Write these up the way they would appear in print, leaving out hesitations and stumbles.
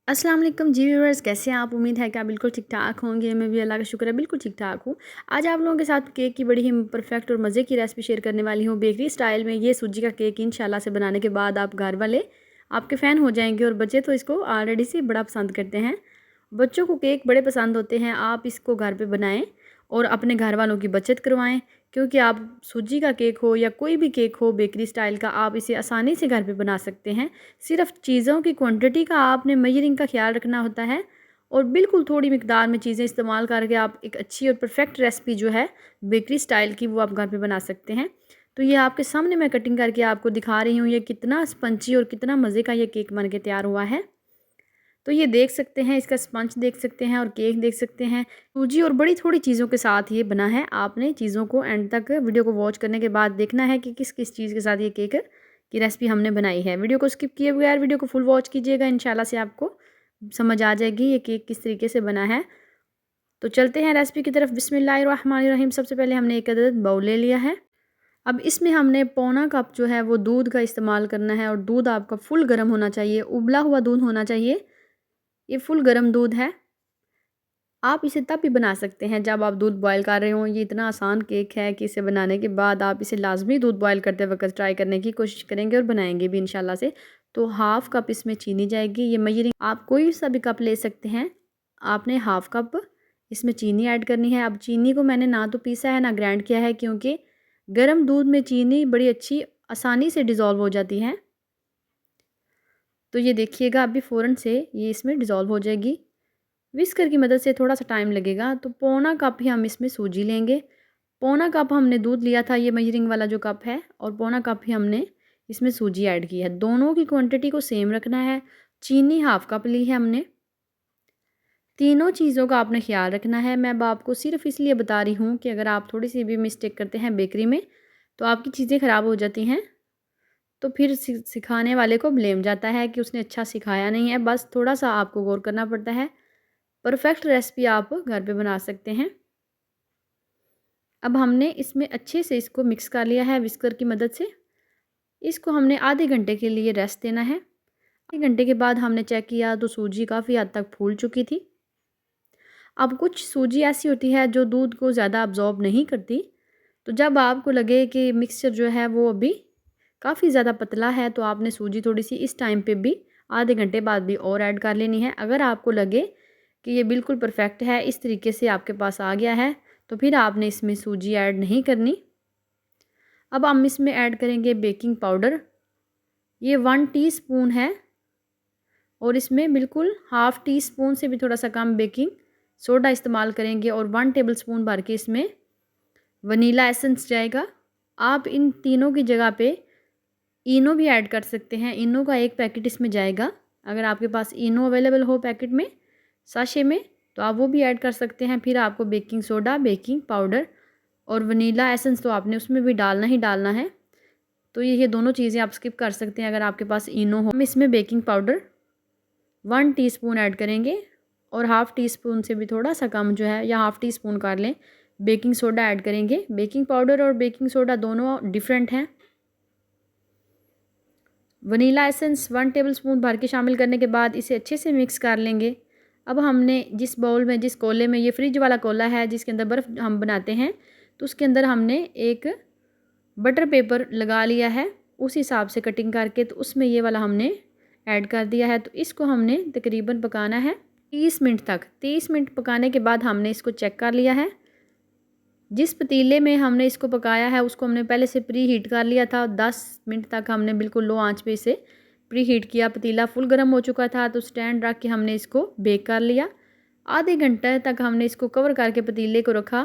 अस्सलाम वालेकुम जी व्यूअर्स, कैसे हैं आप। उम्मीद है कि आप बिल्कुल ठीक ठाक होंगे। मैं भी अल्लाह का शुक्र है बिल्कुल ठीक ठाक हूँ। आज आप लोगों के साथ केक की बड़ी ही परफेक्ट और मज़े की रेसिपी शेयर करने वाली हूँ बेकरी स्टाइल में। ये सूजी का केक इंशाल्लाह से बनाने के बाद आप घर वाले आपके फ़ैन हो जाएंगे और बच्चे तो इसको ऑलरेडी से बड़ा पसंद करते हैं। बच्चों को केक बड़े पसंद होते हैं। आप इसको घर पर बनाएँ और अपने घर वालों की बचत करवाएँ, क्योंकि आप सूजी का केक हो या कोई भी केक हो बेकरी स्टाइल का, आप इसे आसानी से घर पे बना सकते हैं। सिर्फ चीज़ों की क्वांटिटी का आपने मेजरिंग का ख्याल रखना होता है और बिल्कुल थोड़ी मिकदार में चीज़ें इस्तेमाल करके आप एक अच्छी और परफेक्ट रेसिपी जो है बेकरी स्टाइल की वो आप घर पे बना सकते हैं। तो ये आपके सामने मैं कटिंग करके आपको दिखा रही हूँ, ये कितना स्पंची और कितना मज़े का ये केक बन के तैयार हुआ है। तो ये देख सकते हैं, इसका स्पंज देख सकते हैं और केक देख सकते हैं। सूजी और बड़ी थोड़ी चीज़ों के साथ ये बना है। आपने चीज़ों को एंड तक वीडियो को वॉच करने के बाद देखना है कि किस किस चीज़ के साथ ये केक की रेसिपी हमने बनाई है। वीडियो को स्किप किए बगैर वीडियो को फुल वॉच कीजिएगा, इंशाल्लाह से आपको समझ आ जाएगी ये केक किस तरीके से बना है। तो चलते हैं रेसिपी की तरफ। बिस्मिल्लाहिर्रहमानिर्रहीम। सबसे पहले हमने एक अदद बाउल ले लिया है। अब इसमें हमने पौना कप जो है वो दूध का इस्तेमाल करना है और दूध आपका फुल गर्म होना चाहिए, उबला हुआ दूध होना चाहिए। ये फुल गर्म दूध है। आप इसे तब भी बना सकते हैं जब आप दूध बॉयल कर रहे हों। ये इतना आसान केक है कि इसे बनाने के बाद आप इसे लाजमी दूध बॉयल करते वक्त ट्राई करने की कोशिश करेंगे और बनाएंगे भी इंशाल्लाह से। तो हाफ़ कप इसमें चीनी जाएगी। ये मेजरिंग आप कोई सा भी कप ले सकते हैं। आपने हाफ़ कप इसमें चीनी ऐड करनी है। अब चीनी को मैंने ना तो पीसा है ना ग्राइंड किया है, क्योंकि गर्म दूध में चीनी बड़ी अच्छी आसानी से डिज़ोल्व हो जाती है। तो ये देखिएगा अभी फ़ौरन से ये इसमें डिज़ोल्व हो जाएगी। विस्कर की मदद से थोड़ा सा टाइम लगेगा। तो पौना कप ही हम इसमें सूजी लेंगे। पौना कप हमने दूध लिया था, ये मेजरिंग वाला जो कप है, और पौना कप ही हमने इसमें सूजी ऐड की है। दोनों की क्वांटिटी को सेम रखना है। चीनी हाफ़ कप ली है हमने। तीनों चीज़ों का आपने ख्याल रखना है। मैं अब आपको सिर्फ इसलिए बता रही हूँ कि अगर आप थोड़ी सी भी मिस्टेक करते हैं बेकरी में तो आपकी चीज़ें ख़राब हो जाती हैं। तो फिर सिखाने वाले को ब्लेम जाता है कि उसने अच्छा सिखाया नहीं है। बस थोड़ा सा आपको गौर करना पड़ता है। परफेक्ट रेसिपी आप घर पे बना सकते हैं। अब हमने इसमें अच्छे से इसको मिक्स कर लिया है विस्कर की मदद से। इसको हमने आधे घंटे के लिए रेस्ट देना है। आधे घंटे के बाद हमने चेक किया तो सूजी काफ़ी हद तक फूल चुकी थी। अब कुछ सूजी ऐसी होती है जो दूध को ज़्यादा अब्जॉर्ब नहीं करती। तो जब आपको लगे कि मिक्सचर जो है वो अभी काफ़ी ज़्यादा पतला है तो आपने सूजी थोड़ी सी इस टाइम पे भी आधे घंटे बाद भी और ऐड कर लेनी है। अगर आपको लगे कि ये बिल्कुल परफेक्ट है, इस तरीके से आपके पास आ गया है, तो फिर आपने इसमें सूजी ऐड नहीं करनी। अब हम इसमें ऐड करेंगे बेकिंग पाउडर। ये 1 टीस्पून है और इसमें बिल्कुल हाफ़ टी स्पून से भी थोड़ा सा कम बेकिंग सोडा इस्तेमाल करेंगे और 1 टेबलस्पून भर के इसमें वनीला एसेंस जाएगा। आप इन तीनों की जगह पे इनो भी ऐड कर सकते हैं। इनो का एक पैकेट इसमें जाएगा। अगर आपके पास इनो अवेलेबल हो पैकेट में, साशे में, तो आप वो भी ऐड कर सकते हैं। फिर आपको बेकिंग सोडा, बेकिंग पाउडर और वनीला एसेंस तो आपने उसमें भी डालना ही डालना है। तो ये दोनों चीज़ें आप स्किप कर सकते हैं अगर आपके पास इनो हो। हम इसमें बेकिंग पाउडर 1 टीस्पून ऐड करेंगे और हाफ़ टी स्पून से भी थोड़ा सा कम जो है, या हाफ़ टी स्पून कर लें, बेकिंग सोडा ऐड करेंगे। बेकिंग पाउडर और बेकिंग सोडा दोनों डिफरेंट हैं। वनीला एसेंस 1 टेबलस्पून भर के शामिल करने के बाद इसे अच्छे से मिक्स कर लेंगे। अब हमने जिस बाउल में, जिस कोले में, ये फ्रिज वाला कोला है जिसके अंदर बर्फ़ हम बनाते हैं, तो उसके अंदर हमने एक बटर पेपर लगा लिया है उस हिसाब से कटिंग करके। तो उसमें ये वाला हमने ऐड कर दिया है। तो इसको हमने तकरीबन पकाना है 30 मिनट तक। 30 मिनट पकाने के बाद हमने इसको चेक कर लिया है। जिस पतीले में हमने इसको पकाया है उसको हमने पहले से प्री हीट कर लिया था। 10 मिनट तक हमने बिल्कुल लो आंच पे इसे प्री हीट किया। पतीला फुल गर्म हो चुका था तो स्टैंड रख के हमने इसको बेक कर लिया। आधे घंटे तक हमने इसको कवर करके पतीले को रखा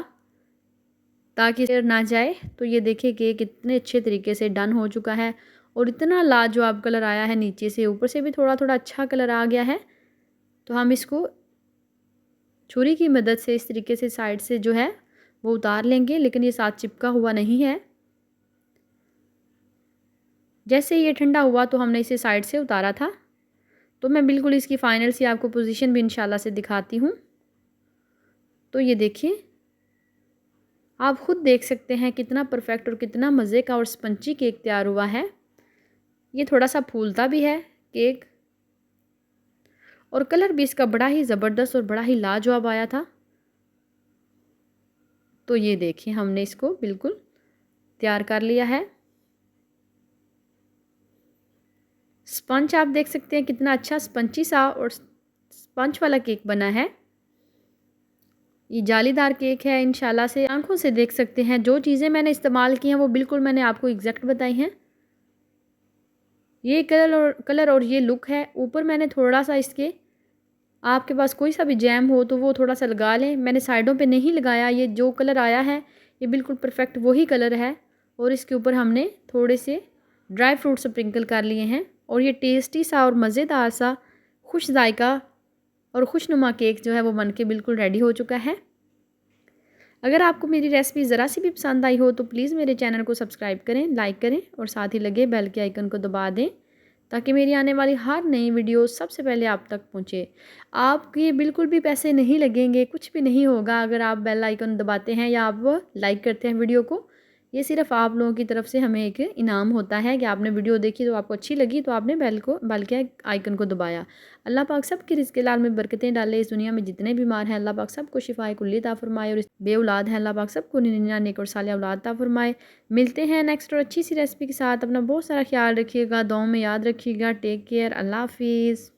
ताकि टेर ना जाए। तो ये देखिए कि कितने अच्छे तरीके से डन हो चुका है और इतना लाजवाब कलर आया है, नीचे से ऊपर से भी थोड़ा थोड़ा अच्छा कलर आ गया है। तो हम इसको छुरी की मदद से इस तरीके से साइड से जो है वो उतार लेंगे, लेकिन ये साथ चिपका हुआ नहीं है। जैसे ये ठंडा हुआ तो हमने इसे साइड से उतारा था। तो मैं बिल्कुल इसकी फ़ाइनल सी आपको पोजीशन भी इंशाल्लाह से दिखाती हूँ। तो ये देखिए, आप ख़ुद देख सकते हैं कितना परफेक्ट और कितना मज़े का और स्पंची केक तैयार हुआ है। ये थोड़ा सा फूलता भी है केक और कलर भी इसका बड़ा ही ज़बरदस्त और बड़ा ही लाजवाब आया था। तो ये देखिए हमने इसको बिल्कुल तैयार कर लिया है। स्पंज आप देख सकते हैं कितना अच्छा स्पंची सा और स्पंज वाला केक बना है। ये जालीदार केक है, इंशाल्लाह से आंखों से देख सकते हैं। जो चीज़ें मैंने इस्तेमाल की हैं वो बिल्कुल मैंने आपको एग्जैक्ट बताई हैं। ये कलर और ये लुक है। ऊपर मैंने थोड़ा सा इसके, आपके पास कोई सा भी जैम हो तो वो थोड़ा सा लगा लें। मैंने साइडों पे नहीं लगाया। ये जो कलर आया है ये बिल्कुल परफेक्ट वही कलर है। और इसके ऊपर हमने थोड़े से ड्राई फ्रूट स्प्रिंकल कर लिए हैं। और ये टेस्टी सा और मज़ेदार सा खुश जायका और खुशनुमा केक जो है वो बन के बिल्कुल रेडी हो चुका है। अगर आपको मेरी रेसिपी ज़रा सी भी पसंद आई हो तो प्लीज़ मेरे चैनल को सब्सक्राइब करें, लाइक करें और साथ ही लगे बेल के आइकन को दबा दें ताकि मेरी आने वाली हर नई वीडियो सबसे पहले आप तक पहुंचे। आपके बिल्कुल भी पैसे नहीं लगेंगे, कुछ भी नहीं होगा अगर आप बेल आइकन दबाते हैं या आप लाइक करते हैं वीडियो को। ये सिर्फ आप लोगों की तरफ से हमें एक इनाम होता है कि आपने वीडियो देखी तो आपको अच्छी लगी तो आपने बेल के आइकन को दबाया। अल्लाह पाक सबकी रिज़्क़ के लाल में बरकतें डाले। इस दुनिया में जितने बीमार हैं अल्लाह पाक सबको शिफाए कुल्ली अता फरमाए। और इस बे औलाद हैं अल्लाह पाक सबको निन्ना नेक और साले औलाद अता फरमाए। मिलते हैं नेक्स्ट और अच्छी सी रेसिपी के साथ। अपना बहुत सारा ख्याल रखिएगा, दुआओं में याद रखिएगा। टेक केयर, अल्लाह हाफिज़।